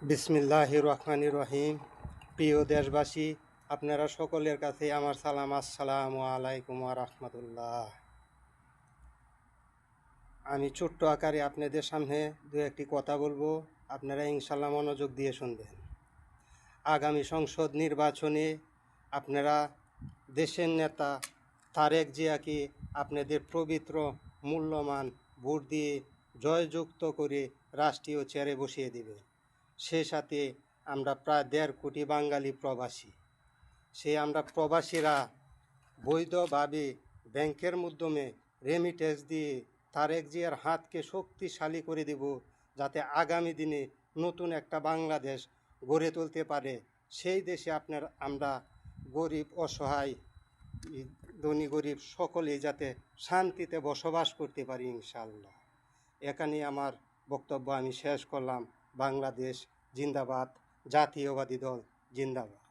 বিসমিল্লাহির রহমানির রহিম। প্রিয় দেশবাসী, আপনারা সকলের কাছে আমার সালাম। আসসালামু আলাইকুম ওয়া রাহমাতুল্লাহ। আমি ছোট্ট আকারে আপনাদের সামনে দু একটি কথা বলবো, আপনারা ইনশাল্লাহ মনোযোগ দিয়ে শুনবেন। আগামী সংসদ নির্বাচনে আপনারা দেশের নেতা তারেক জিয়াকে আপনাদের পবিত্র মূল্যবান ভোট দিয়ে জয়যুক্ত করে রাষ্ট্রীয় চেয়ারে বসিয়ে দেবে। সেই সাথে আমরা প্রায় 1.5 কোটি বাঙালি প্রবাসী, আমরা প্রবাসীরা বৈধভাবে ব্যাংকের মাধ্যমে রেমিটেন্স দিয়ে তারেক জিয়ার হাতকে শক্তিশালী করে দেব, যাতে আগামী দিনে নতুন একটা বাংলাদেশ গড়ে তুলতে পারে। সেই দেশে আমরা গরিব অসহায় ধনী গরিব সকলেই যাতে শান্তিতে বসবাস করতে পারি ইনশাআল্লাহ। এখানে আমার বক্তব্য আমি শেষ করলাম। বাংলাদেশ জিন্দাবাদ, জাতীয়বাদী দল জিন্দাবাদ।